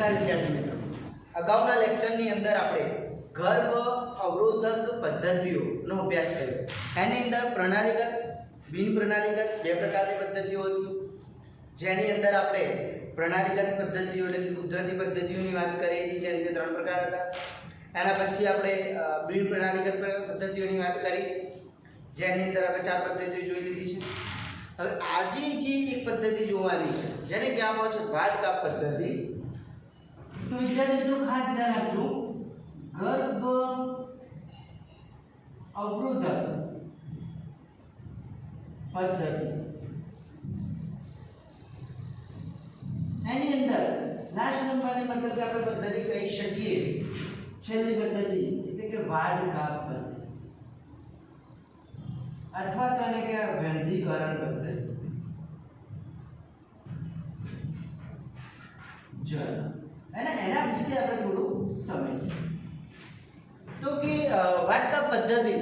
નમસ્કાર વિદ્યાર્થી મિત્રો, અગાઉના લેક્ચરની અંદર આપણે ગર્ભ અવરોધક પદ્ધતિઓનો અભ્યાસ કર્યો. એની અંદર પ્રણાલીગત, બિન પ્રણાલીગત બે પ્રકારની પદ્ધતિઓ હતી. જેની અંદર આપણે પ્રણાલીગત પદ્ધતિઓ એટલે કે કુદરતી પદ્ધતિઓની વાત કરી હતી, જેની અંદર 3 પ્રકાર હતા. એના પછી આપણે બિન પ્રણાલીગત પદ્ધતિઓની વાત કરી, જેની અંદર આપણે 4 પદ્ધતિઓ જોઈ લીધી છે. હવે આજે જે એક પદ્ધતિ જોવાની છે જેને કહેવામાં આવે છે વાટકાપ પદ્ધતિ. તો વિદ્યાર્થી મિત્રો ખાસ ધ્યાન આપજો, ગર્ભ અવરોધક પદ્ધતિ. એની અંદર લાસ્ટ નંબરની મતલબ કે આપણે પદ્ધતિ કહી શકીએ છેલ્લી પદ્ધતિ એટલે કે વાટકાપ પદ્ધતિ અથવા તો એને કે વૈદિકરણ પદ્ધતિ. ચલો એના વિશે આપણે થોડું સમજીએ. તો કે વાટકાપ પદ્ધતિ,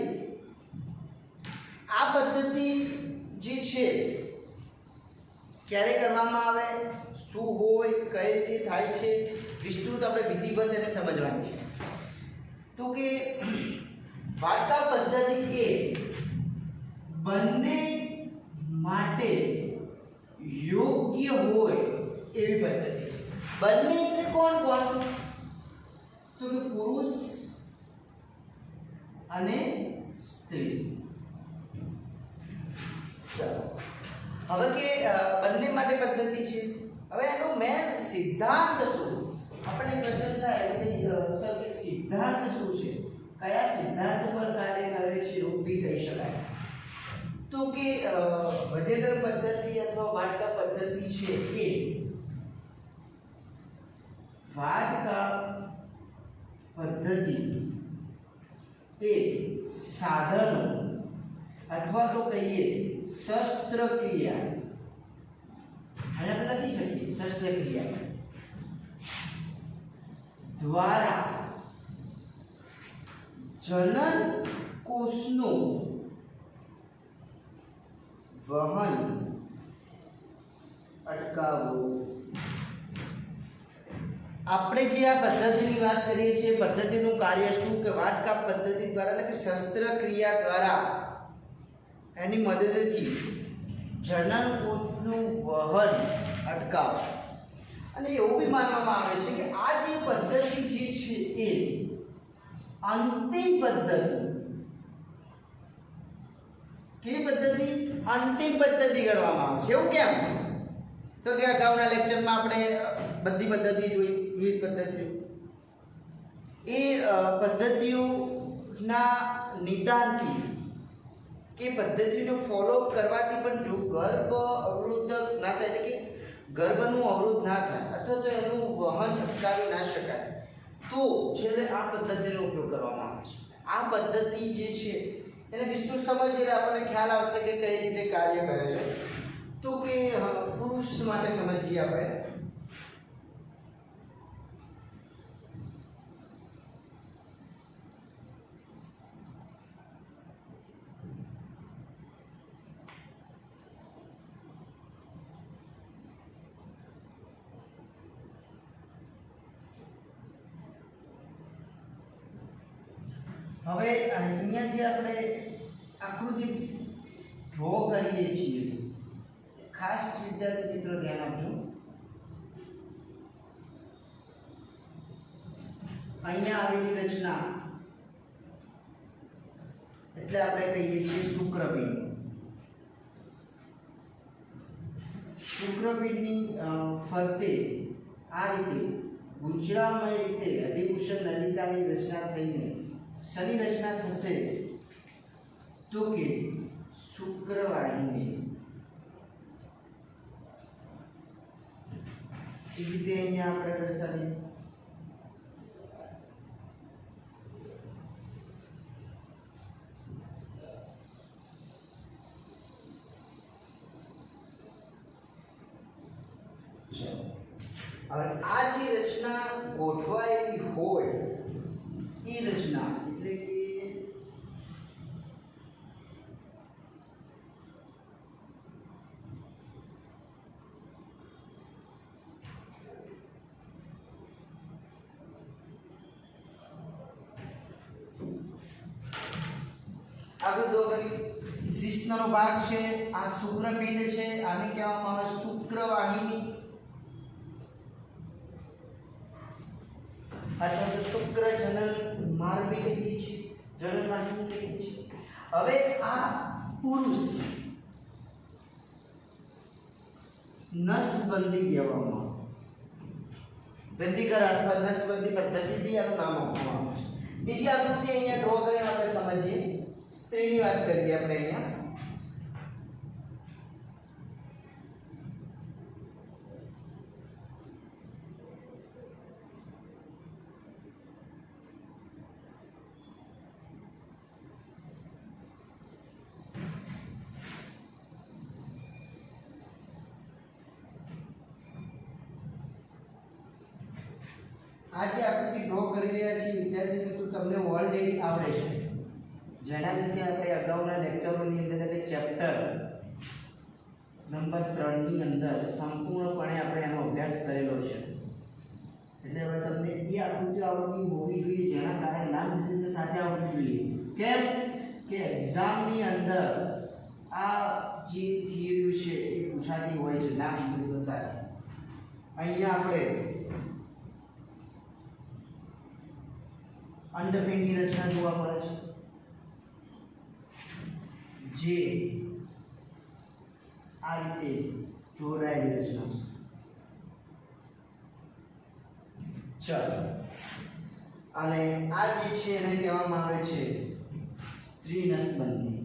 આ પદ્ધતિ જે છે ક્યારે કરવામાં આવે, શું હોય, કઈ રીતે થાય છે, વિસ્તૃત આપણે વિધિવત એને સમજવાની છે. તો કે વાટકાપ પદ્ધતિ એ બંને માટે યોગ્ય હોય એવી પદ્ધતિ. બંને એટલે કોણ કોણ? તો કે પુરુષ અને સ્ત્રી. ચાલો હવે કે બંને માટે પદ્ધતિ છે. હવે એનો મેન સિદ્ધાંત શું? આપણે પ્રશ્ન થાય કે સર કે સિદ્ધાંત શું છે, કયા સિદ્ધાંત પર કાર્ય કરે છે એવું બી કહી શકાય. તો કે વધેકર પદ્ધતિ અથવા વાટકાપ પદ્ધતિ છે એ વાટકાપ પદ્ધતિ એ સાધનો અથવા તો કહીએ શસ્ત્રક્રિયા, અને આપણે લખી શકીએ શસ્ત્રક્રિયા દ્વારા જનન કોષનું વહન અટકાવવું. આપણે જે આ પદ્ધતિની વાત કરીએ છીએ, પદ્ધતિનું કાર્ય શું કે વાટકાપ પદ્ધતિ દ્વારા એટલે કે શસ્ત્રક્રિયા દ્વારા એની મદદથી જનન કોષનું વહન અટકાવવું. અને એવું બી માનવામાં આવે છે કે આ જે પદ્ધતિ જે છે એ અંતિમ પદ્ધતિ. કેવી પદ્ધતિ? અંતિમ પદ્ધતિ ગણવામાં આવે છે. એવું કેમ? તો કે અગાઉના લેક્ચરમાં આપણે બધી પદ્ધતિ જોઈ, વિવિધ પદ્ધતિઓ. એ પદ્ધતિઓના નિદાનથી કે પદ્ધતિનો ફોલો કરવાથી પણ જો ગર્ભ અવરોધક ના થાય એટલે કે ગર્ભનું અવરોધ ના થાય અથવા તો એનું વહન અટકાવી ના શકાય તો છેલ્લે આ પદ્ધતિનો ઉપયોગ કરવામાં આવે છે. આ પદ્ધતિ જે છે એને વિસ્તૃત સમજીએ આપણને ખ્યાલ આવશે કે કઈ રીતે કાર્ય કરે છે. તો કે પુરુષ માટે સમજીએ આપણે. હવે અહીંયા જે આપણે આકૃતિ ડ્રો કરીએ છીએ, ખાસ વિદ્યાર્થી મિત્રો ધ્યાન આપજો. અહીંયા આવેલી રચના એટલે આપણે કહીએ છીએ શુક્રપિંડ. શુક્રપિંડની ફરતે આ રીતે ગુંચળામય રીતે અધિકુશન નલિકાની રચના થઈને શની રચના થશે તો કે શુક્રવાહિની. એ રીતે અહીંયા આપણે દર્શાવીએ. હવે આ જે રચના ગોઠવાયેલી હોય એ રચના એટલે કે આગળ દો કરી શિશ્નનો ભાગ છે આ શુક્રપિંડ છે આને કહેવામાં આવે શુક્રવાહિની અથવા તો શુક્ર જનન માર્ગ કહીએ છીએ જનન વાહિની કહીએ છીએ હવે આ પુરુષ નસબંધી કહેવામાં બંધીકરણ અથવા નસબંધી પદ્ધતિથી આનું નામ આપવામાં આવે છે બીજી આકૃતિ અહીંયા ડ્રો કરીને આપણે સમજીએ સ્ત્રીની વાત કરીએ આપણે અહીંયા આજે આકૃતિ ડ્રો કરી રહ્યા છીએ વિદ્યાર્થી મિત્રો તમને ઓલરેડી આવડે છે જેના વિશે આપણે અગાઉના લેક્ચરોની અંદર એટલે ચેપ્ટર નંબર 3 ની અંદર સંપૂર્ણપણે આપણે એનો અભ્યાસ કરેલો છે એટલે હવે તમને એ આકૃતિ આવડવી હોવી જોઈએ જેના કારણે નામ નિર્દેશન સાથે આવડવી જોઈએ કેમ કે એક્ઝામની અંદર આ જે થિયરી છે એ પૂછાતી હોય છે નામ નિર્દેશન સાથે અહીંયા આપણે અંડપિંડની રચના જોવા મળે છે જે આ રીતે જોડાયેલી રચના છે ચાલો અને આ જે છે એને કહેવામાં આવે છે સ્ત્રી નસબંધી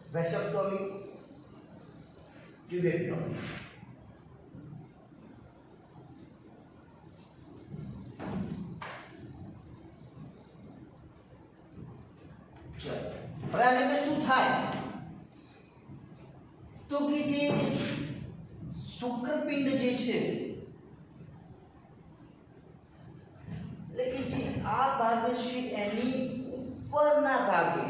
વેસેક્ટોમી ટ્યુબેક્ટોમી હવે આની અંદર શું થાય તો કે જે શુક્રપિંડ જે છે એટલે કે જે આ ભાગ છે એની ઉપરના ભાગે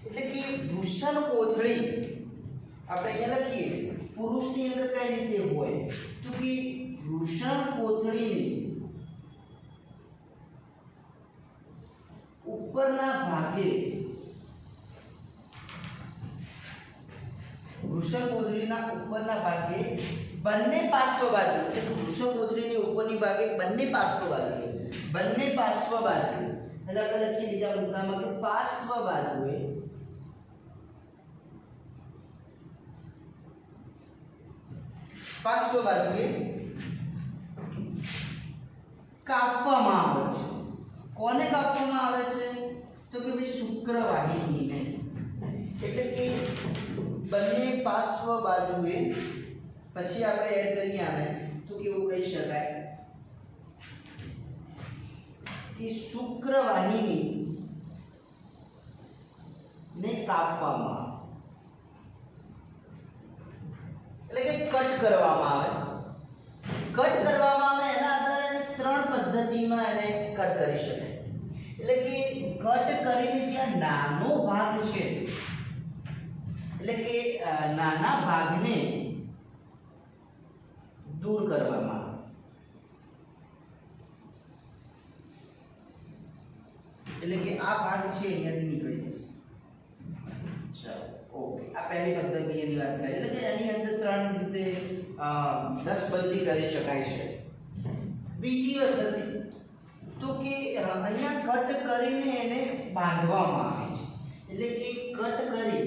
એટલે કે વૃષણ કોથળી આપણે અહીંયા લખીએ પુરુષની અંદર કઈ રીતે હોય તો કે વૃષણ કોથળીની ઉપરના ભાગે વૃષણ કોથળીના ઉપરના ભાગે બંને પાર્શ્વ બાજુ વૃષણ કોથળીની ઉપરની ભાગે બંને પાર્શ્વ બાજુ એટલે આપણે લખીએ બીજા મુદ્દામાં કે પાર્શ્વ બાજુએ કાપવામાં આવે છે કોને કાપવામાં આવે છે તો કે ભાઈ શુક્રવાહિનીને એટલે કે બંને પાર્શ્વ બાજુએ પછી આપણે એડ કરીએ આને તો કેવું કહી શકાય કે શુક્રવાહિની ને કાપવામાં એટલે કે કટ કરવામાં આવે એના આધારે ત્રણ પદ્ધતિમાં એને કટ કરી શકાય એટલે કે કટ કરીને જ્યાં નાનો ભાગ છે એટલે કે નાના ભાગને દૂર કરવામાં આવે એટલે કે આ ભાગ છે અહીંયાથી નીકળી જશે ચાલો ઓકે આ પહેલી પદ્ધતિની વાત કરીએ એટલે કે એની અંદર ત્રણ રીતે નસબંધી કરી શકાય છે બીજી પદ્ધતિ તો કે અહીંયા કટ કરીને એને બાંધવામાં આવે છે એટલે કે કટ કરી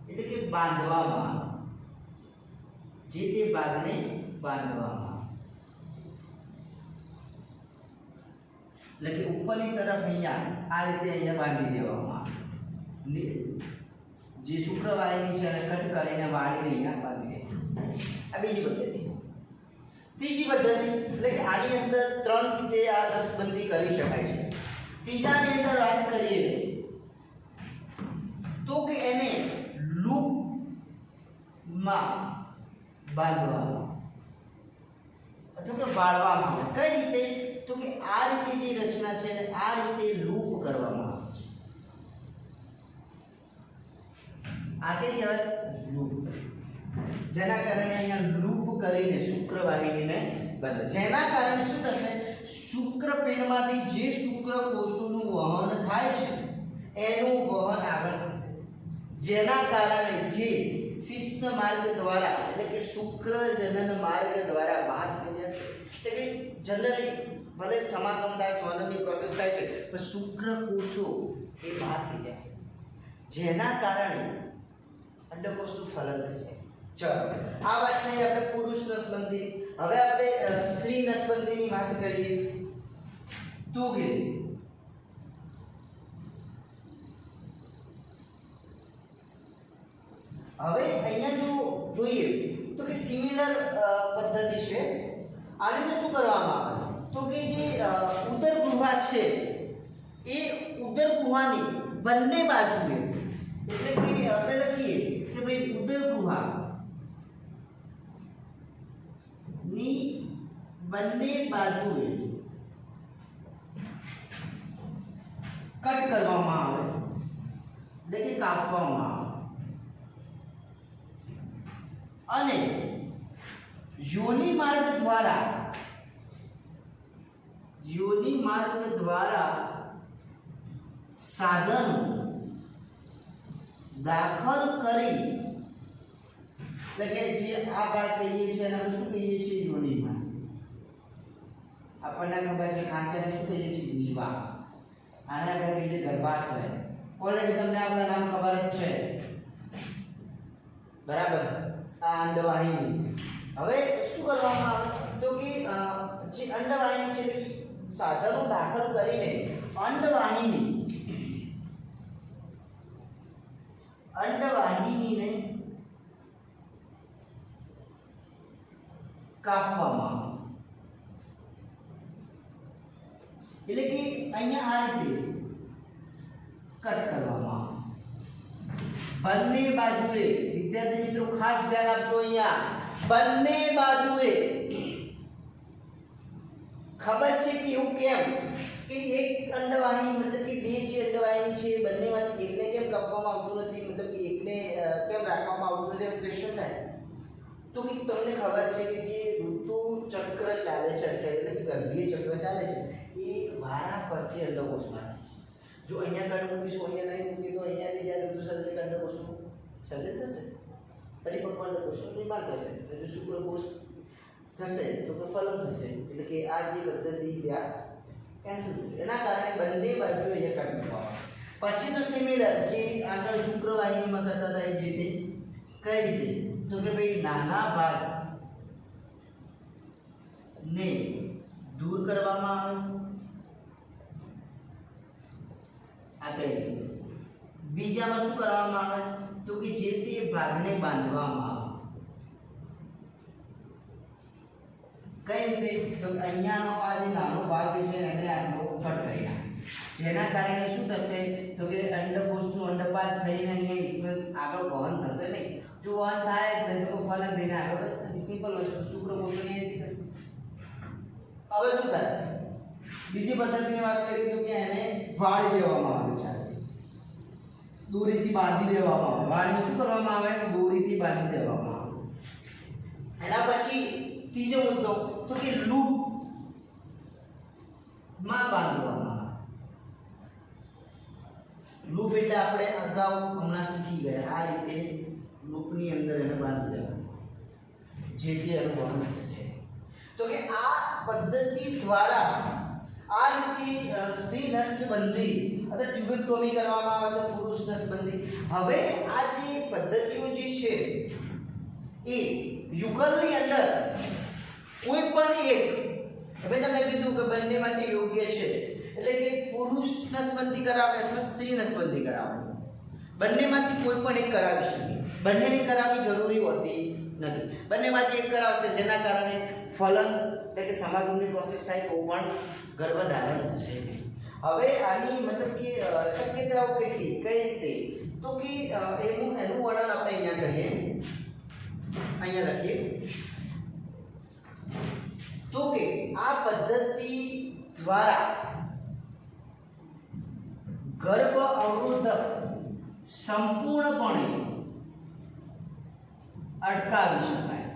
એટલે કે બાંધવામાં જે તે ભાગને બાંધવામાં એટલે કે ઉપરની તરફ અહીંયા આ રીતે અહીંયા બાંધી દેવામાં જે શુક્રવાહિની છે એને કટ કરીને વાળીને અહીંયા બાંધી દે આ બીજી પદ્ધતિ ત્રીજી પદ્ધતિ એટલે કે આની અંદર ત્રણ રીતે આ નસબંધી કરી શકાય છે ત્રીજાની અંદર વાત કરીએ તો કે એને લૂપમાં બાંધવામાં અથવા કે વાળવામાં આવે કઈ રીતે તો કે આ રીતે જે રચના છે ને આ રીતે લૂપ કરવામાં આવે છે આ કે કહેવાય લૂપ જેના કારણે અહીંયા લૂપ કરીને શુક્રવાહિનીને બંધ, જેના કારણે શું થશે, શુક્રપિંડમાંથી જે શુક્રકોષોનું વહન થાય છે એનું વહન આગળ થશે, જેના કારણે જે શિશ્ન માર્ગ દ્વારા એટલે કે શુક્રજનન માર્ગ દ્વારા બહાર થઈ જશે. એટલે કે જનરલી ભલે સમાગમ થાય, સ્વનનની પ્રોસેસ થાય છે, પણ શુક્રકોષો એ બહાર થઈ જશે, જેના કારણે અંડકોષનું ફલન થશે. ચલો, આ વાત થઈ આપણે પુરુષ નસબંધી. હવે આપણે સ્ત્રી નસબંધીની વાત કરીએ તો કે હવે અહીંયા જો જોઈએ તો કે સિમિલર પદ્ધતિ છે. આને તો શું કરવામાં આવે તો કે જે ઉદર ગુહા છે એ ઉદર ગુહાની બંને બાજુએ એટલે કે આપણે લખીએ કે ભાઈ ઉદર ગુહા ની બંને બાજુએ કટ કરવામાં આવે એટલે કે કાપવામાં આવે અને યોનિ માર્ગ દ્વારા સાધન દાખલ કરી એટલે કે જે આ ભાગ કહીએ છીએ એને આપણે શું કહીએ છીએ, યોનિ માર્ગ. આપણને ખબર છે ખાંચાને શું કહીએ છીએ, ગ્રીવા. આને આપણે કહીએ છીએ ગર્ભાશય. ઓલરેડી તમને આ બધા નામ ખબર જ છે, બરાબર. આ અંડવાહિની. હવે શું કરવામાં આવે તો કે જે અંડવાહિની છે એટલે સાધનો દાખલ કરીને અંડવાહિનીને કાપવામાં આવે. એટલે કે અહીંયા આ રીતે કટ કરવામાં આવે બંને બાજુએ. વિદ્યાર્થી મિત્રો ખાસ ધ્યાન આપજો, અહીંયા બંને બાજુએ. ખબર છે કે એવું કેમ કે એક અંડવાહિની મતલબ કે બે જે અંડવાહિની છે બંનેમાંથી એકને કેમ કાપવામાં આવતું નથી, મતલબ કે એકને કેમ રાખવામાં આવતું નથી, એમ ક્વેશ્ચન થાય તો કે તમને ખબર છે કે જે ઋતુ ચક્ર ચાલે છે એટલે કે ગર્ભીય ચક્ર ચાલે છે એ વારા પરથી અંડકોષમાં થાય છે. જો અહીંયા કણ મૂકીશું, અહીંયા નહીં મૂકી તો અહીંયાથી જ્યારે ઋતુસર્જક અંડકોષનું સર્જન થશે, પરિપક્વ અંડકોષનું નિર્માણ થશે. જો શુક્રકોષ થશે તો કે ફલન થશે, એટલે કે આ જે પદ્ધતિ ત્યાં કેન્સલ થશે. એના કારણે બંને બાજુ અહીંયા કટ મૂકવામાં. પછી તો સિમિલર જે આગળ શુક્રવાહિનીમાં કરતા હતા એ જ રીતે. કઈ રીતે તો કે ભાઈ નાના ભાગ ને દૂર કરવામાં આવે, આ પહેલી. બીજામાં શું કરવામાં આવે તો કે જે તે ભાગને બાંધવામાં આવે. કઈ રીતે તો અહીંયાનો આ જે નાનો ભાગ છે એને આટલો કટ કરી નાખે, જેના કારણે શું થશે તો કે અંડકોષનું અંડપાત થઈને અહીંયા ઈસ્મેલ આગળ વહન થશે નહીં. જો વહન થાય તો ફલન થઈને આગળ વધશે. સિમ્પલ વસ્તુ, શુક્રકોષની એન્ટ્રી થશે. હવે શું થાય, બીજી પદ્ધતિની વાત કરીએ તો કે એને વાળી દેવામાં આવે છે, દોરીથી બાંધી દેવામાં આવે. વાળીને શું કરવામાં આવે, દોરીથી બાંધી દેવામાં આવે. એના પછી ત્રીજો મુદ્દો તો કે લૂપ માં બાંધવામાં આવે. લૂપ એટલે આપણે અગાઉ હમણાં શીખી ગયા આ રીતે લૂપની અંદર એને બાંધી દેવાનું, જેથી એનું વહન થશે. તો કે આ પદ્ધતિ દ્વારા આ રીતે સ્ત્રી નસબંધી અથવા ટ્યુબેક્ટોમી કરવામાં આવે તો પુરુષ નસબંધી. હવે આ જે પદ્ધતિઓ જે છે એ યુગલની અંદર કોઈ પણ એક, હવે તમે કીધું કે બંને માટે યોગ્ય છે એટલે કે પુરુષ નસબંધી કરાવે અથવા સ્ત્રી નસબંધી કરાવે, બંનેમાંથી કોઈ પણ એક કરાવી શકે. બંનેને કરાવવી જરૂરી હોતી નથી, બંનેમાંથી એક કરાવશે જેના કારણે ફલન એટલે કે સમાગમની પ્રોસેસ થાય તો પણ ગર્ભધારણ થશે. હવે આની મતલબ કે શક્યતાઓ કેટલી કઈ રીતે તો કે એનું વર્ણન આપણે અહીંયા કરીએ, અહીંયા લખીએ તો કે આ પદ્ધતિ દ્વારા ગર્ભ અવરોધક સંપૂર્ણપણે અટકાવી શકાય.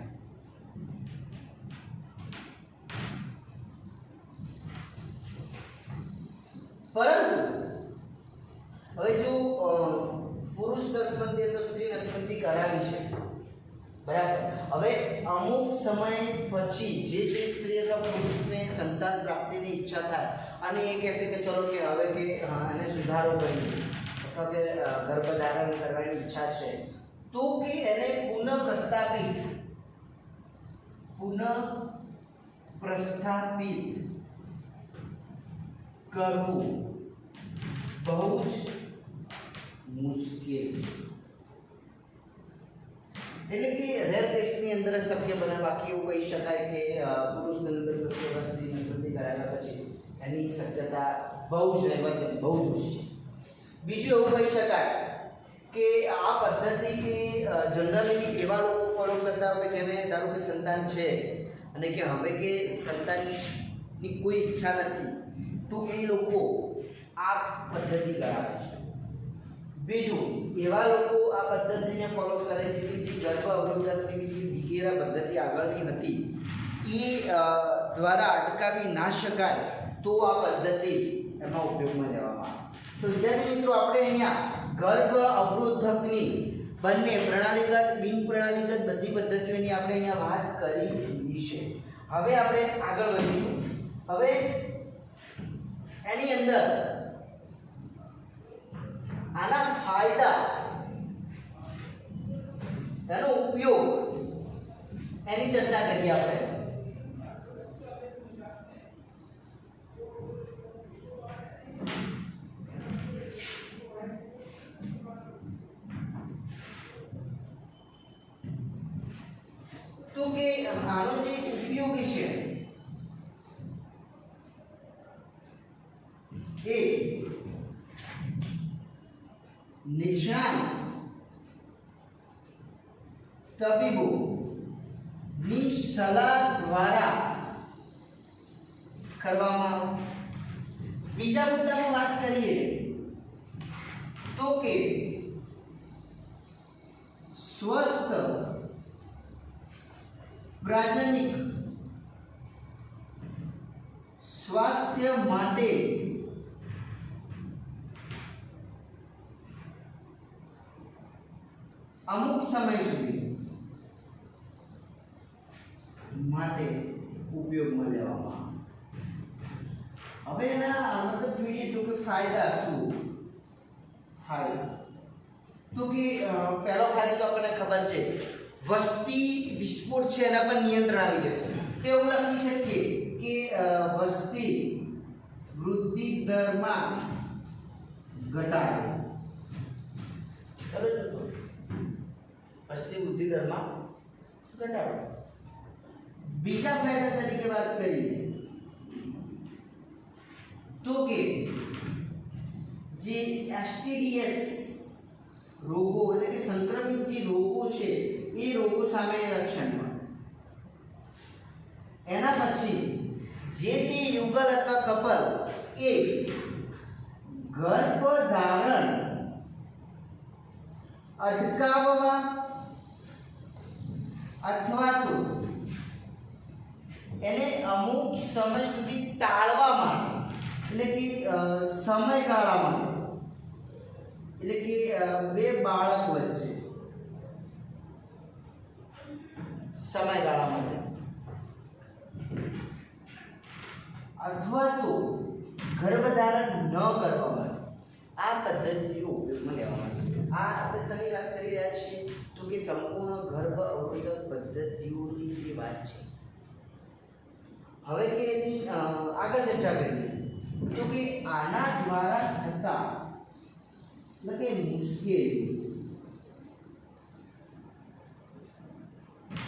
હવે અમુક સમય પછી જે સ્ત્રી અથવા પુરુષને સંતાન પ્રાપ્તિની ઈચ્છા થાય અને એ કહેશે કે ચલો કે હવે કે એને સુધારો કરીએ અથવા કે ગર્ભધારણ કરવાની ઈચ્છા છે, તો કે એને પુનઃ પ્રસ્થાપિત કરવું બહુ જ મુશ્કેલ, એટલે કે રેર કેસની અંદર શક્ય બને. બાકી એવું કહી શકાય કે પુરુષ વર્ષની નિવૃત્તિ કરાવ્યા પછી એની શક્યતા બહુ જ નહીવત, બહુ જ ઓછી છે. બીજું એવું કહી શકાય કે આ પદ્ધતિ જનરલી એવા લોકો ફોલો કરતા હોય જેને ધારો કે સંતાન છે અને કે હવે કે સંતાનની કોઈ ઈચ્છા નથી, તો એ લોકો આ પદ્ધતિ કરાવે છે. બીજું એવા લોકો આ પદ્ધતિને ફોલો કરે છે કે જે ગર્ભ અવરોધકની બીજી વિગેરા પદ્ધતિ આગળની હતી એ દ્વારા અટકાવી ના શકાય તો આ પદ્ધતિ એમાં ઉપયોગમાં લેવામાં આવે. તો વિદ્યાર્થી મિત્રો, આપણે અહીંયા ગર્ભ અવરોધકની બંને પ્રણાલીગત બિન પ્રણાલીગત બધી પદ્ધતિઓની આપણે અહીંયા વાત કરી દીધી છે. હવે આપણે આગળ વધીશું. હવે એની અંદર આના ફાયદા, એનો ઉપયોગ, એની ચર્ચા કરીએ આપણે. તો કે આનો જે ઉપયોગી છે એ નિષ્ણાત તબીબોની સલાહ દ્વારા કરવામાં આવે. બીજા મુદ્દામાં વાત કરીએ તો કે સ્વસ્થ પ્રજનનિક સ્વાસ્થ્ય માટે અમુક સમય સુધી માટે ઉપયોગમાં લેવામાં આવે. હવે એના મતલબ જોઈએ તો કે ફાયદા શું? ફાયદા તો કે પહેલો ફાયદો તો આપણને ખબર છે, વસ્તી વિસ્ફોટ છે એના પર નિયંત્રણ આવી જશે. તો એવું લખી શકીએ કે વસ્તી વૃદ્ધિ દરમાં ઘટાડો. ચલો, વસ્તી વૃદ્ધિ દરમાં ઘટાડો. બીજા ફાયદા તરીકે વાત કરીએ તો કે જે એસટીડીએસ રોગો એટલે કે સંક્રમિત જે રોગો છે એ રોગો સામે રક્ષણ મળે. એના પછી જે તે યુગલ અથવા કપલ એ ગર્ભધારણ અટકાવવા અથવા તો એને અમુક સમય સુધી ટાળવા માટે, એટલે કે સમયગાળા માટે, એટલે કે બે બાળક વચ્ચે સમયગાળા માટે અથવા તો ગર્ભધારણ ન કરવા માટે આ પદ્ધતિઓ ઉપયોગમાં લેવામાં આવે છે. આ આપણે શેની વાત કરી રહ્યા છીએ તો કે સંપૂર્ણ ગર્ભ અવરોધક પદ્ધતિઓની જે વાત છે. હવે કે એની આગળ ચર્ચા કરીએ તો કે આના દ્વારા થતા એટલે કે મુશ્કેલી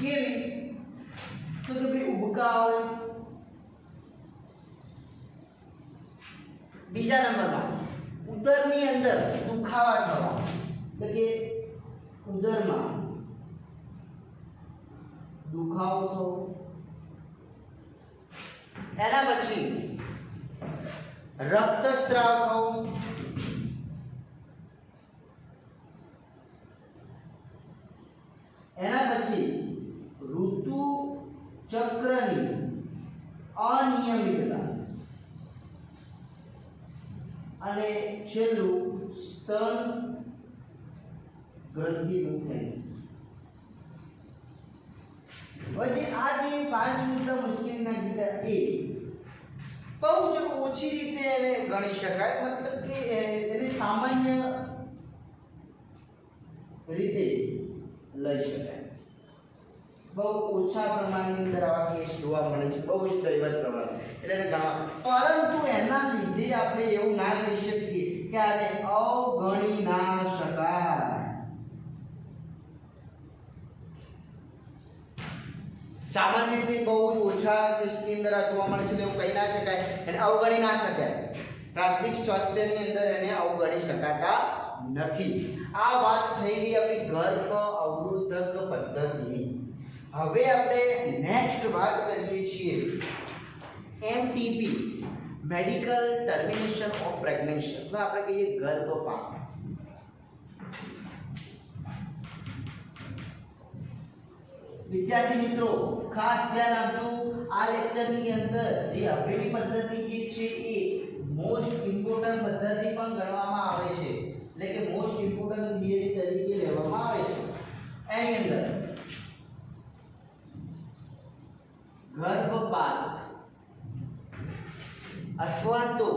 કેવી? તો કે ભાઈ ઉબકા આવે. બીજા નંબરમાં ઉદરની અંદર દુખાવા થવા, એટલે કે ઉદરમાં દુખાવો થવો. એના પછી રક્તસ્રાવ થવો. એના પછી ઋતુ ચક્રની અનિયમિતતા અને છેલ્લું સ્તન ગ્રંથિનું કેન્સર. હવે આ જે 5 મુદ્દા મુશ્કેલીના કીધા એ બહુ જ ઓછી રીતે એને ગણી શકાય, મતલબ કે એને સામાન્ય રીતે લઈ શકાય. બહુ ઓછા પ્રમાણની અંદર આવા કેસ જોવા મળે છે, બહુ જ દૈવત પ્રમાણ એટલે એને ગણવા. પરંતુ એના લીધે આપણે એવું ના કહી શકીએ કે આને અવગણી ના શકાય. સામાન્ય રીતે બહુ ઓછા કેસની અંદર આ જોવા મળે છે એટલે એવું કહી ના શકાય, એને અવગણી ના શકાય. પ્રાથમિક સ્વાસ્થ્યની અંદર એને અવગણી શકાતા નથી. આ વાત થઈ ગઈ આપણી ગર્ભ અવરોધક પદ્ધતિની. હવે આપણે નેક્સ્ટ વાત કરીએ છીએ MTP, medical termination of pregnancy, અથવા આપણે કહીએ ગર્ભપાત. વિદ્યાર્થી મિત્રો ખાસ ધ્યાન આપજો, આ લેક્ચરની અંદર જે હવેની પદ્ધતિ જે છે એ મોસ્ટ ઇમ્પોર્ટન્ટ પદ્ધતિ પણ ગણવામાં આવે છે, એટલે કે મોસ્ટ ઇમ્પોર્ટન્ટ થિયરી તરીકે લેવામાં આવે છે. એની અંદર ગર્ભપાત અથવા તો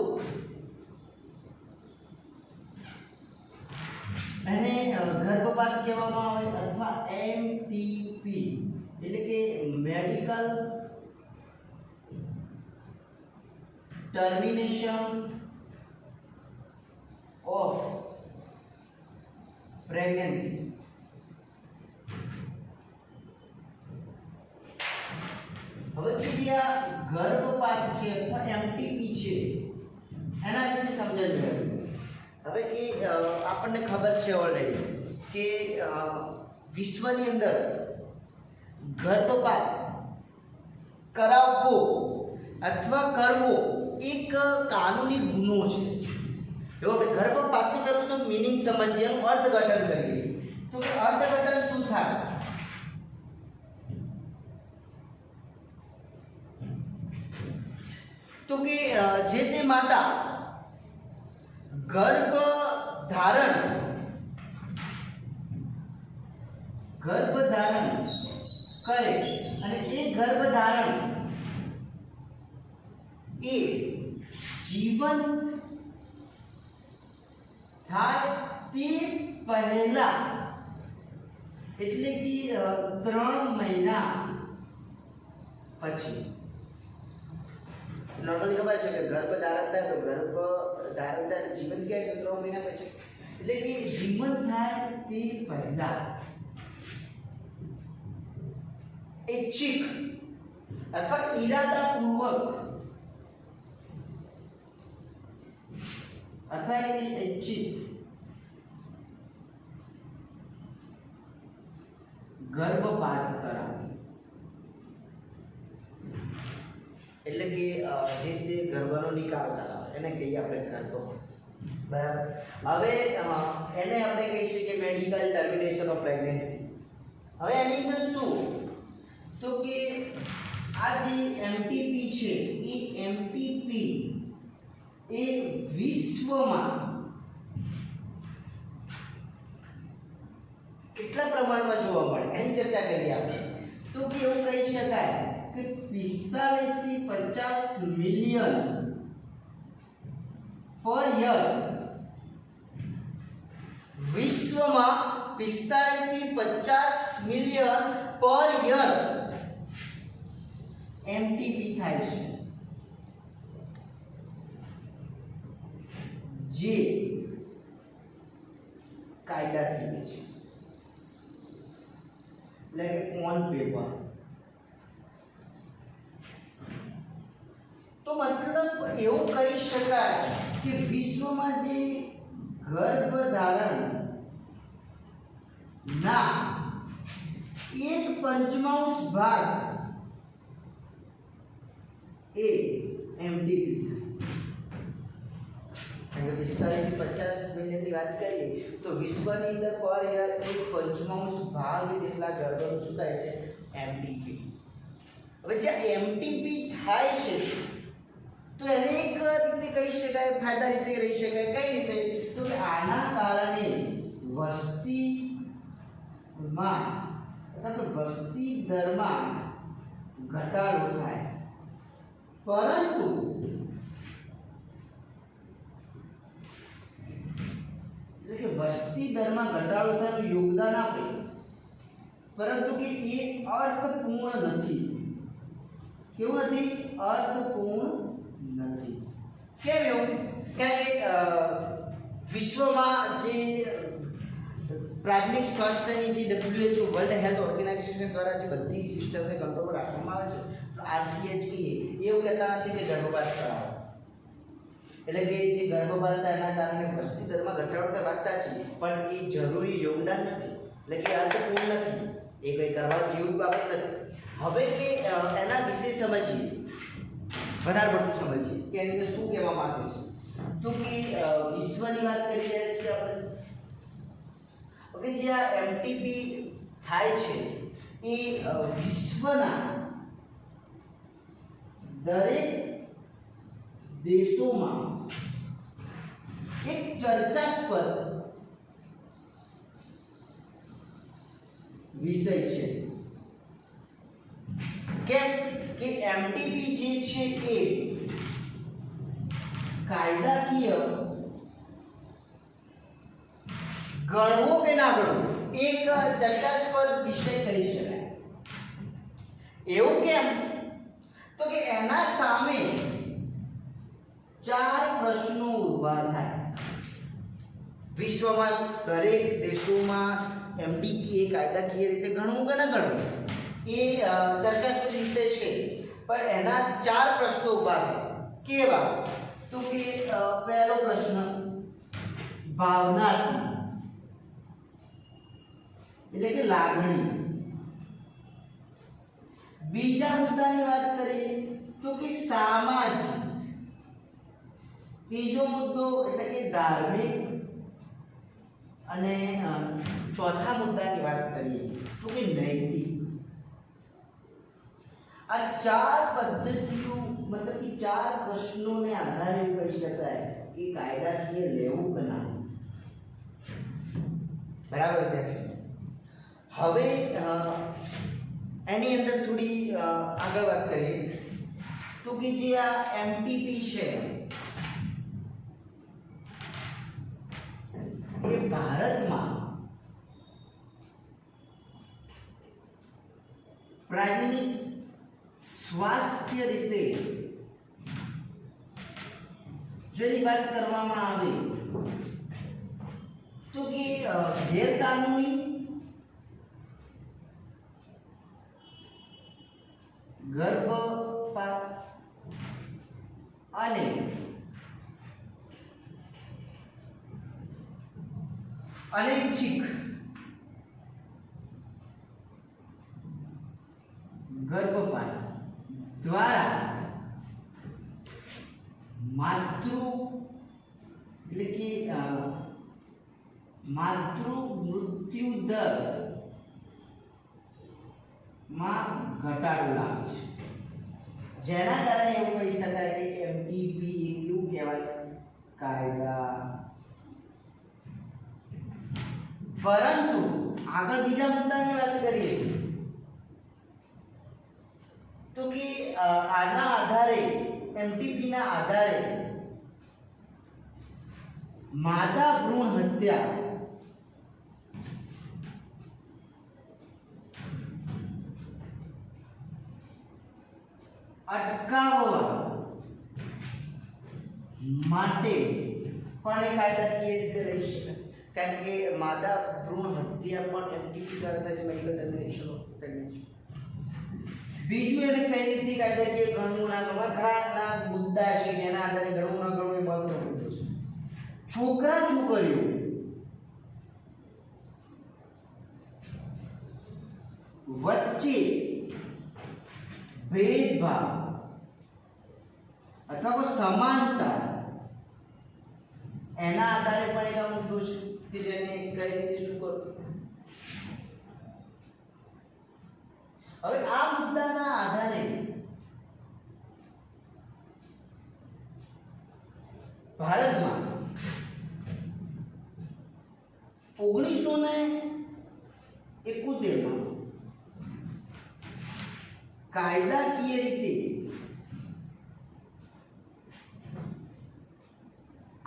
એને ગર્ભપાત કહેવામાં આવે, અથવા એમટીપી એટલે કે મેડિકલ ટર્મિનેશન ઓફ પ્રેગ્નન્સી. હવે જે આ ગર્ભપાત છે અથવા એમટીપી છે એના વિશે સમજણ મેળવીએ. હવે એ આપણને ખબર છે ઓલરેડી કે વિશ્વની અંદર ગર્ભપાત કરાવવો અથવા કરવો એક કાનૂની ગુનો છે. જો આપણે ગર્ભપાતની કરવું તો મીનિંગ સમજીએ, એનું અર્થઘટન કરીએ. તો કે અર્થઘટન શું થાય? તો કે જે તે માતા ગર્ભ ધારણ કરે અને એ ગર્ભધારણ એ જીવન થાય તે પહેલા, એટલે કે 3 મહિના પછી. નોર્મલી ખબર છે કે ગર્ભધારણ થાય તો ગર્ભધારણ થાય જીવન ક્યાં 3 મહિના પછી, એટલે કે જીવન થાય તે પહેલા ઐચ્છિક અથવા ઈરાદાપૂર્વક અથવા ઐચ્છિક ગર્ભપાત કરાવે, એટલે કે જે તે ગર્ભનો નિકાલ કરાવે એને કહીએ આપણે ગર્ભપાત. બરાબર. હવે એને આપણે કહી શકીએ મેડિકલ ટર્મિનેશન ઓફ પ્રેગ્નન્સી. હવે એની અંદર શું તો કે આ જે એમટીપી છે એ એમટીપી એ વિશ્વમાં કેટલા પ્રમાણમાં જોવા મળે એની ચર્ચા કરીએ આપણે. તો કે એવું કહી શકાય કે 45 થી 50 મિલિયન પર યર. વિશ્વમાં 45 થી 50 મિલિયન પર યર એમટીપી થાય છે, જે કાયદાકીય છે, એટલે કે ઓન પેપર. તો મતલબ એવું કહી શકાય કે વિશ્વમાં જે ગર્ભધારણ ના 1/5 ભાગ એ એમટીપી. કારણ કે 45 થી 50 મિલિયનની વાત કરીએ તો વિશ્વની અંદર પર યર 1/5 ભાગ જેટલા ગર્ભનું શું થાય છે? એમટીપી. હવે જે એમટીપી થાય છે તો એને એક રીતે કહી શકાય, ફાયદા રીતે રહી શકાય. કઈ રીતે? તો કે આના કારણે વસ્તીમાં અથવા તો વસ્તી દરમાં ઘટાડો થાય, પરંતુ એટલે કે વસ્તી દરમાં ઘટાડો થાય યોગદાન આપે, પરંતુ કે એ અર્થપૂર્ણ નથી. કેવું નથી? અર્થપૂર્ણ નથી. કેમ એવું? કારણ કે વિશ્વમાં જે પ્રાથમિક સ્વાસ્થ્યની જે WHO વર્લ્ડ હેલ્થ ઓર્ગેનાઇઝેશન દ્વારા જે બધી સિસ્ટમને કંટ્રોલ રાખવામાં આવે છે, તો RCH કહીએ એવું કહેતા નથી કે ગર્ભપાત કરાવો, એટલે કે જે ગર્ભપાત થાય એના કારણે વસ્તી દરમાં ઘટાડો થાય વાત સાચી, પણ એ જરૂરી યોગદાન નથી, એટલે કે અર્થપૂર્ણ નથી, એ કંઈ કરવા જેવી બાબત નથી. હવે કે એના વિશે સમજીએ, વધારે પડતું સમજીએ કે એની અંદર શું કહેવા માંગે છે. તો કે વિશ્વની વાત કરી રહ્યા છીએ આપણે. ઓકે, જે આ MTP થાય છે એ વિશ્વના દરેક દેશોમાં એક ચર્ચાસ્પદ વિષય છે. કેમ કે MTP જે છે એ કાયદાકીય ગણવો કે ના ગણવો એક ચર્ચાસ્પદ વિષય કહી શકાય. એવું કેમ? તો કે એના સામે 4 પ્રશ્નો ઉભા થાય. વિશ્વમાં દરેક દેશોમાં MTP એ કાયદાકીય રીતે ગણવું કે ના ગણવું એ ચર્ચાસ્પદ વિષય છે, પણ એના 4 પ્રશ્નો ઉભા થાય. કેવા? તો કે પહેલો પ્રશ્ન ભાવનાત્મક, એટલે કે લાગણી. બીજા મુદ્દાની વાત કરીએ તો કે સામાજિક. ત્રીજો મુદ્દો એટલે કે ધાર્મિક. અને ચોથા મુદ્દાની વાત કરીએ તો કે નૈતિક. આ 4 પદ્ધતિઓ મતલબ કે 4 પ્રશ્નોને આધારે એવું કહી શકાય કે કાયદાકીય લેવું કે ના. બરાબર છે. હવે એની અંદર થોડી આગળ વાત કરીએ તો કે જે આ MTP છે એ ભારતમાં પ્રાથમિક સ્વાસ્થ્ય રીતે જેની વાત કરવામાં આવે તો કે ગેરકાનૂની ગર્ભપાત અને અનૈચ્છિક ગર્ભપાત દ્વારા માતૃ એટલે કે માતૃ મૃત્યુ દર માં ઘટાડો લાવે છે, જેના કારણે એવું કહી શકાય કે MTP એ કેવું કહેવાય? કાયદા. પરંતુ આગળ બીજા મુદ્દાની વાત કરીએ તો કે આના આધારે MTP ના આધારે માદા ભ્રૂણ હત્યા અટકાવવા માટે પણ એ કાયદાકીય રીતે રહી શકે, કારણ કે માદા ભ્રૂણ હત્યા પણ MTP દ્વારા થાય છે, મેડિકલ ટર્મિનેશન ઓફ પ્રેગ્નન્સી. બીજું એને કઈ રીતે કાયદાકીય ગણવું ના ગણવું ઘણા મુદ્દા છે જેના આધારે ગણવું ના ગણવું એ મહત્વનો મુદ્દો છે. છોકરા છોકરીઓ વચ્ચે ભેદભાવ અથવા કોઈ સમાનતા એના આધારે પણ એક મુદ્દો છે કે જેને કઈ રીતે શું કરવું. હવે આ મુદ્દાના આધારે ભારતમાં 1971 માં કાયદાકીય રીતે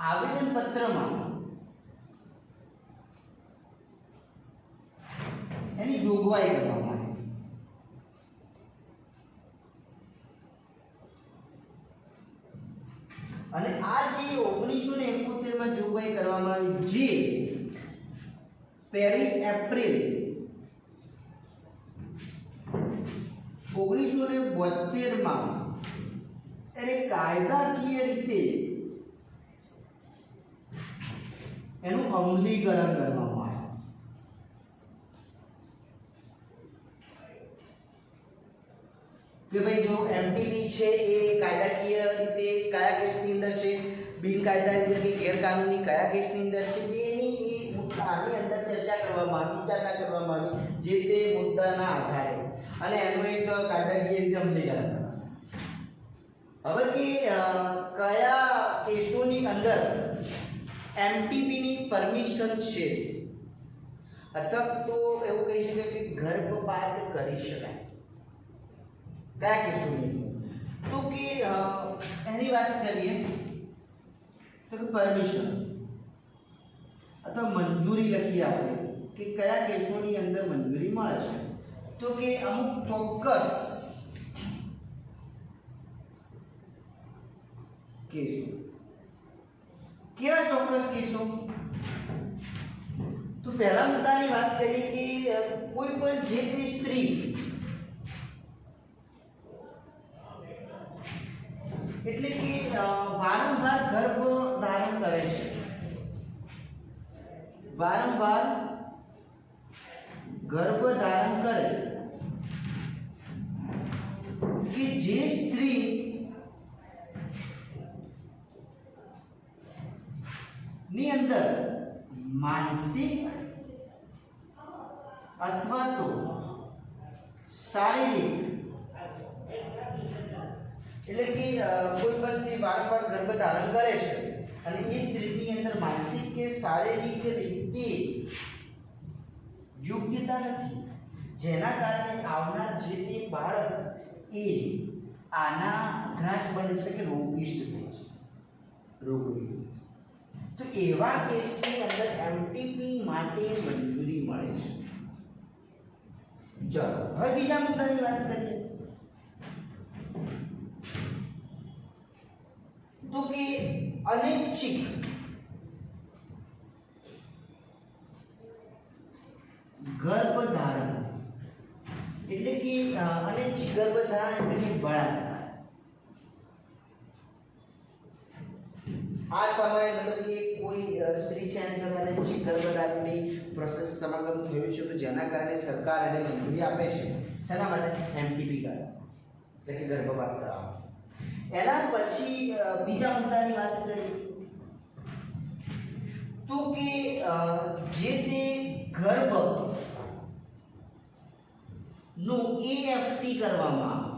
આવેદન પત્રમાં એની જોગવાઈ કરવામાં આવી. અને આ જે 1971 માં જોગવાઈ કરવામાં આવી, જે પહેલી એપ્રિલ 1972 માં એને કાયદાકીય રીતે એનું અમલીકરણ કરવામાં આવ્યું. કે ભાઈ જો એમટીપી છે એ કાયદાકીય રીતે કયા કેસની અંદર છે, બિનકાયદાકીય કે ગેરકાનૂની કયા કેસની અંદર છે, એની આની અંદર ચર્ચા કરવામાં આવી, વિચારણા કરવામાં આવી, જે તે મુદ્દાના આધારે, અને એનું એક કાયદાકીય રીતે અમલીકરણ કરવામાં. હવે કે કયા કેસોની અંદર એમટીપી ની પરમિશન છે, અથવા તો એવું કહી શકાય કે ગર્ભપાત કરી શકાય, કયા કેસોની, તો કે એની વાત કરીએ તો કે પરમિશન અથવા મંજૂરી લખીએ આપણે કે કયા કેસોની અંદર મંજૂરી મળે છે. તો કે અમુક ચોક્કસ કેસો. કેવા ચોક્કસ કેસો? તો પહેલા મુદ્દાની વાત કરીએ કે કોઈ પણ જે તે સ્ત્રી એટલે કે વારંવાર ગર્ભ ધારણ કરે છે, વારંવાર ગર્ભ ધારણ કરે, કે જે સ્ત્રી ની અંદર માનસિક અથવા તો શારીરિક એટલે કે કોઈ પણ સ્ત્રી વારંવાર ગર્ભ ધારણ કરે છે અને એ સ્ત્રીની અંદર માનસિક કે શારીરિક રીતે યોગ્યતા નથી, જેના કારણે આવનાર જે તે બાળક એ આના ગ્રાસ બને છે કે રોગિષ્ટ થાય છે, રોગી. તો એવા કેસની અંદર એમટીપી માટે મંજૂરી મળે છે. ચલો હવે બીજા મુદ્દાની વાત કરીએ. તો કે અનૈચ્છિક ગર્ભધારણ એટલે કે અનૈચ્છિક ગર્ભધારણ એટલે કે બળાત્કાર. આ સમયે મતલબ કે કોઈ સ્ત્રી છે એની સાથે અનૈચ્છિક ગર્ભધારણની પ્રોસેસ સમાગમ થયું છે, તો જેના કારણે સરકાર એને મંજૂરી આપે છે. શેના માટે? એમટીપી કરવા, એટલે કે ગર્ભપાત કરાવવા. એના પછી બીજા મુદ્દાની વાત કરીએ તો કે જે તે ગર્ભ નું એએફટી કરવામાં આવે.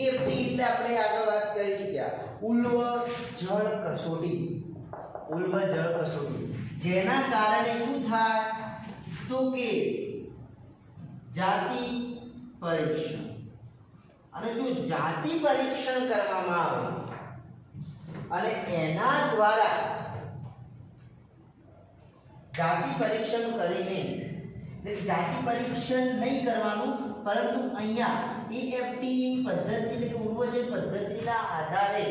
એએફટી એટલે આપણે આગળ વાત કરી ચૂક્યા, ઉલ્વ જળ કસોટી, ઉલ્વ જળ કસોટી, જેના કારણે શું થાય તો કે જાતિ પરીક્ષણ. અને જો જાતિ પરીક્ષણ કરવામાં આવે અને એના દ્વારા જાતિ પરીક્ષણ કરીને, જાતિ પરીક્ષણ નહીં કરવાનું, પરંતુ અહીંયા એએફટી ની પદ્ધતિ એટલે કે ઉર્વજન પદ્ધતિના આધારે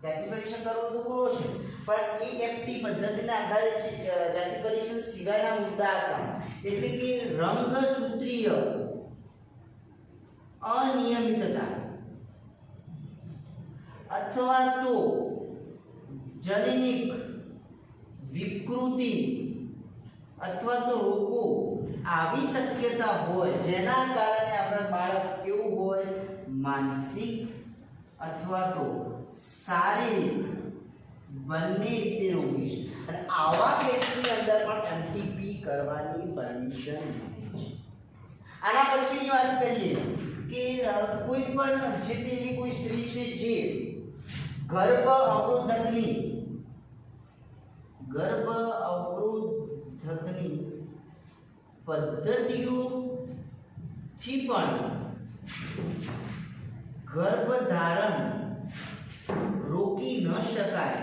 જાતિ પરીક્ષણ કરવું તો ગુનો છે, પણ એએફટી પદ્ધતિના આધારે જાતિ પરીક્ષણ સિવાયના મુદ્દા હતા, એટલે કે રંગસૂત્રીય અનિયમિતતા અથવા તો જનનિક વિકૃતિ અથવા તો રોગો આવી શક્યતા હોય, જેના કારણે આપણા બાળક કેવું હોય, માનસિક અથવા તો શારીરિક બંને રીતે રોગિષ્ટ. અને આવા કેસની અંદર પણ એમટીપી કરવાની પરમિશન મળે છે. આના પછીની વાત કરીએ કે કોઈ પણ જે તેવી કોઈ સ્ત્રી છે જે ગર્ભ અવરોધકની પદ્ધતિઓ થી પણ ગર્ભધારણ રોકી ન શકાય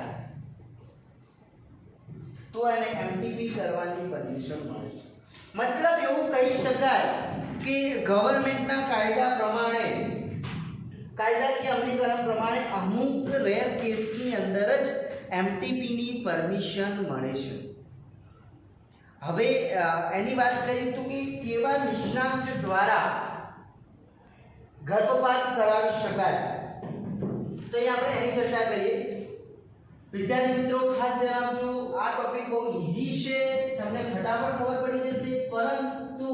તો એને એમટીપી કરવાની પરમિશન મળે છે. મતલબ એવું કહી શકાય કે ગવર્નમેન્ટના કાયદા પ્રમાણે કાયદાકીય અમલીકરણ પ્રમાણે અમુક રેર કેસની અંદર જ એમટીપી ની પરમિશન મળે છે. હવે એની વાત કરીએ તો કે કેવા નિષ્ણાત દ્વારા ગર્ભપાત કરાવી શકાય, તો અહીં આપણે એની ચર્ચા કરીએ. વિદ્યાર્થી મિત્રો ખાસ ધ્યાન આપજો, આ ટોપિક બહુ ઈઝી છે, તમને ફટાફટ ખબર પડી જશે, પરંતુ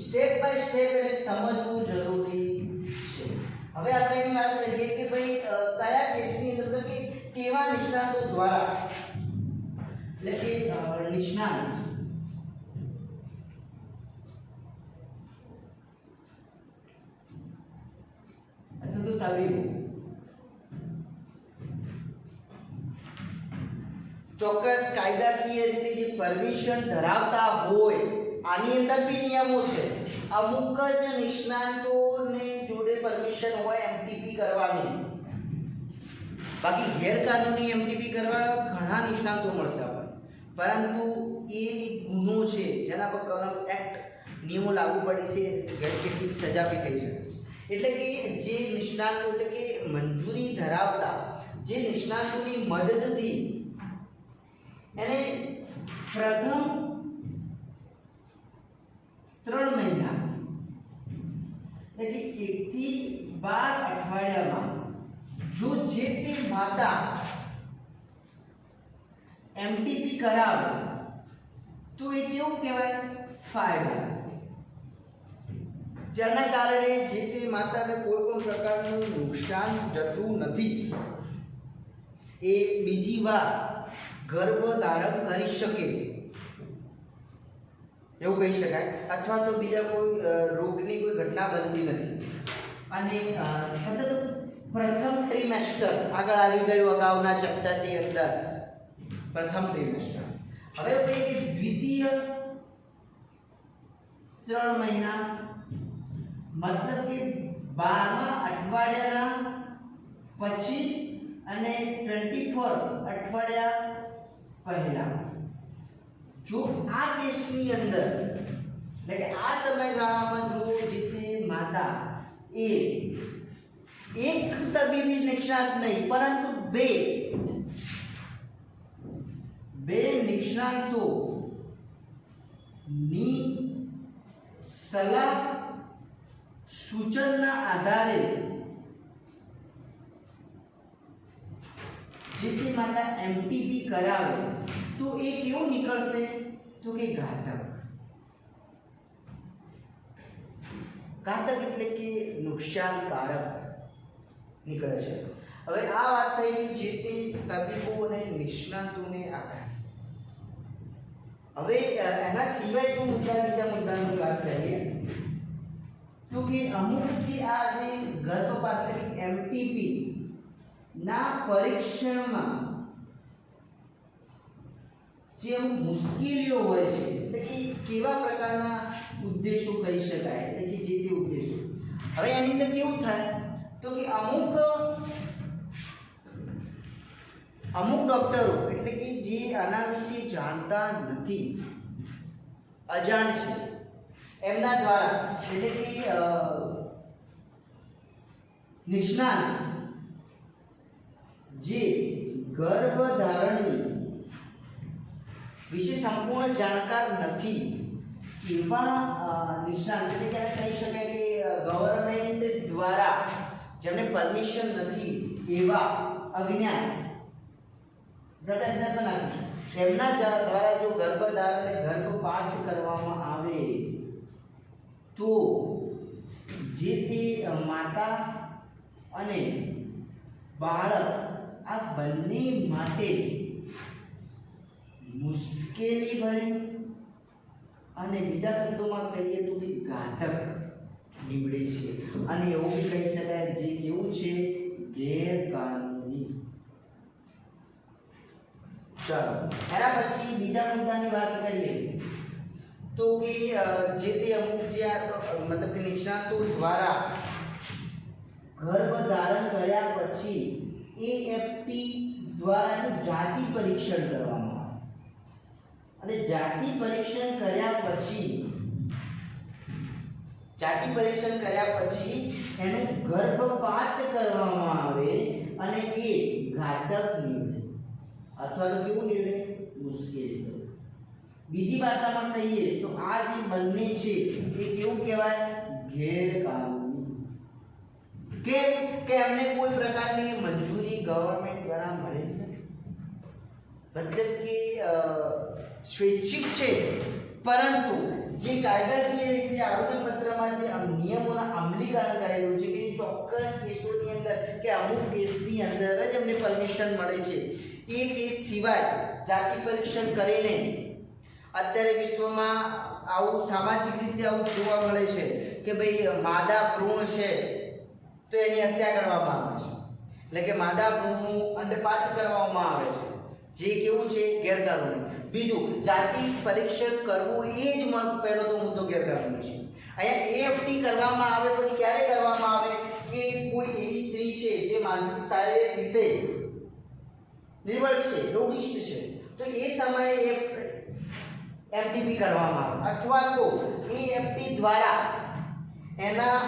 સ્ટેપ બાય સ્ટેપ એને સમજવું જરૂરી છે. હવે આપણે એની વાત કરીએ કે ભાઈ કયા કેસની અંદર તો કે કેવા નિષ્ણાતો દ્વારા, એટલે કે નિષ્ણાત અથવા તો તબીબ ચોક્કસ કાયદાકીય રીતે જે પરમિશન ધરાવતા હોય, આની અંદર બી નિયમો છે. અમુક જ નિષ્ણાતોને જોડે પરમિશન હોય એમટીપી કરવાની, બાકી ગેરકાનૂની એમટીપી કરવાવાળા ઘણા નિષ્ણાતો મળશે આપણને, પરંતુ એ ગુનો છે જેના પર કલમ એક્ટ નિયમો લાગુ પડી છે, કેટલીક સજા બી થઈ શકે છે. એટલે કે જે નિષ્ણાતો એટલે કે મંજૂરી ધરાવતા જે નિષ્ણાતોની મદદથી એને પ્રથમ 3 મહિના એટલે કે 1 થી 12 અઠવાડિયામાં જો જે તે માતા એમટીપી કરાવે તો એ કેવું કહેવાય? ફાયદા, જેના કારણે જે તે માતાને કોઈ પણ પ્રકારનું નુકસાન જતું નથી, એ બીજી વાર ગર્ભ ધારણ કરી શકે એવું કહી શકાય, અથવા તો બીજા કોઈ રોગની કોઈ ઘટના બનતી નથી. અને મતલબ પ્રથમ ટ્રીમેસ્ટર આગળ આવી ગયું અગાઉના ચેપ્ટરની અંદર, પ્રથમ ટ્રીમેસ્ટર. હવે કહીએ કે દ્વિતીય 3 મહિના મતલબ કે 12મા અઠવાડિયાના પછી અને 24 અઠવાડિયા પહેલા જો આ કેસની અંદર એટલે કે આ સમયગાળામાં જો જે તે માતા એ એક તબીબી નિષ્ણાત નહીં પરંતુ બે નિષ્ણાતો ની સલાહ સૂચનના આધારે જે તે માતા એમટીપી કરાવે તો એ કેવું નીકળશે? તો કે ઘાતક એટલે કે નુકસાનકારક નીકળે છે. હવે આ વાત થઈ જે તે તબીબો અને નિષ્ણાતોને આધારે. હવે એના સિવાય જો બીજા મુદ્દાની વાત કરીએ તો કે અમુક જે આ જે ગર્ભપાત એટલે એમટીપી ના પરીક્ષણમાં જે અમુક મુશ્કેલીઓ હોય છે, એટલે કે કેવા પ્રકારના ઉદ્દેશો કહી શકાય, એટલે કે જે તે ઉદ્દેશો. હવે એની અંદર કેવું થાય તો કે અમુક ડોક્ટરો એટલે કે જે આના વિશે જાણતા નથી, અજાણ છે, એમના દ્વારા એટલે કે નિષ્ણાત જે ગર્ભધારણની વિશે સંપૂર્ણ જાણકાર નથી એવા નિષ્ણાત એટલે કે કહી શકાય કે ગવર્નમેન્ટ દ્વારા જેમને પરમિશન નથી એવા અજ્ઞાત એમના દ્વારા જો ગર્ભધારણ અને ગર્ભપાત કરવામાં આવે તો જે તે માતા અને બાળક આ બંને માટે મુશ્કેલી ભર્યું અને બીજા શબ્દોમાં કહીએ તો કે ઘાતક નીવડે છે. અને એવું બી કહી શકાય જે કેવું છે? ગેરકાનૂની. ચાલો એના પછી બીજા મુદ્દાની વાત કરીએ તો કે જે તે અમુક જે મતલબ કે નિષ્ણાતો દ્વારા ગર્ભધારણ કર્યા પછી એએફટી દ્વારા એનું જાતિ પરીક્ષણ કરવામાં આવે અને જાતિ પરીક્ષણ કર્યા પછી એનું ગર્ભપાત કરવામાં આવે અને એ ઘાતક નીવડે અથવા તો કેવું નીવડે મુશ્કેલ નીવડે. બીજી ભાષામાં કહીએ તો આ જે બંને છે એ કેવું કહેવાય ગેરકાનૂની. કે એમને કોઈ પ્રકારની મંજૂરી ગવર્નમેન્ટ દ્વારા મળેલી નથી, મતલબ કે સ્વૈચ્છિક છે, પરંતુ જે કાયદાકીય રીતે આવેદનપત્રમાં જે નિયમોના અમલીકરણ કરેલું છે કે ચોક્કસ કેસોની અંદર કે અમુક કેસની અંદર જ એમને પરમિશન મળે છે, એ કેસ સિવાય જાતિ પરીક્ષણ કરીને અત્યારે વિશ્વમાં આવું સામાજિક રીતે આવું જોવા મળે છે કે ભાઈ માદા ભ્રૂણ છે તો એની હત્યા કરવામાં આવે છે, એટલે કે માદા ભ્રૂણનું અંડપાત કરવામાં આવે છે, જે કેવું છે ગેરકાનૂની. બીજું જાતિ પરીક્ષણ કરવું એ જ પહેલો તો મુદ્દો ગેરકાનૂની છે. અહીંયા એએફટી કરવામાં આવે પછી ક્યારે કરવામાં આવે કે કોઈ એવી સ્ત્રી છે જે માનસિક શારીરિક રીતે નિર્બળ છે, રોગિષ્ટ છે, તો એ સમયે એફટીપી કરવામાં આવે અથવા તો એએફટી દ્વારા એના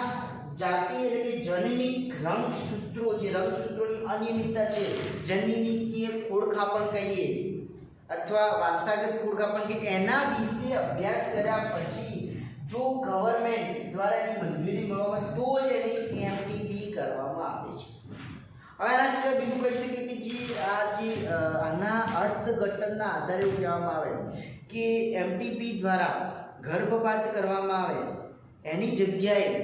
જાતિ એટલે કે જનની રંગસૂત્રો જે રંગસૂત્રોની અનિયમિતતા છે, જનીનીકીય ખોડખાપણ કહીએ અથવા વારસાગત ખોડખાપણ કે એના વિશે અભ્યાસ કર્યા પછી જો ગવર્નમેન્ટ દ્વારા એની મંજૂરી મળવામાં તો જ એની એફટીપી કરવામાં આવે છે. હવે આના સિવાય બીજું કહી શકીએ કે જે આના અર્થઘટનના આધારે એવું કહેવામાં આવે કે એમટીપી દ્વારા ગર્ભપાત કરવામાં આવે એની જગ્યાએ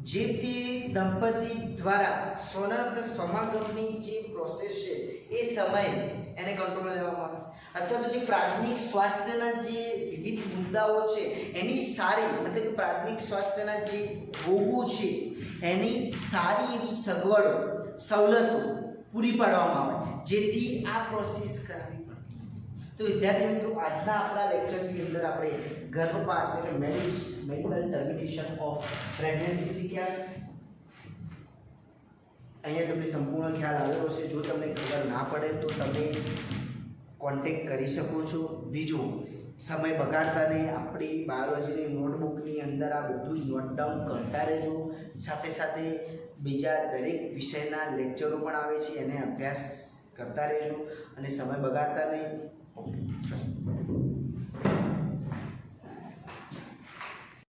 જે તે દંપતી દ્વારા સ્વનર્થ સમાગમની જે પ્રોસેસ છે એ સમયે એને કંટ્રોલ લેવામાં આવે અથવા તો જે પ્રાથમિક સ્વાસ્થ્યના જે વિવિધ મુદ્દાઓ છે એની સારી મતલબ કે પ્રાથમિક સ્વાસ્થ્યના જે રોગો છે એની સારી એવી સવલતો પૂરી પાડવામાં આવે જેથી આ પ્રોસેસ કરવી પડતી નથી. તો વિદ્યાર્થી મિત્રો આજના આપણા લેક્ચરની અંદર આપણે ગર્ભપાત એટલે કે મેડિકલ ટર્મિનેશન ઓફ પ્રેગ્નન્સી શીખ્યા. અહીંયા તમને સંપૂર્ણ ખ્યાલ આવેલો છે. જો તમને ખબર ના પડે તો તમે કોન્ટેક્ટ કરી શકો છો. બીજું, સમય બગાડતા નહીં, આપણી બાયોલોજીની નોટબુકની અંદર આ બધું જ નોટ ડાઉન કરતા રહેજો. સાથે સાથે બીજા દરેક વિષયના લેક્ચરો પણ આવે છે, એને અભ્યાસ કરતા રહેજો અને સમય બગાડતા નહીં. ઓકે, સ્વસ્થ.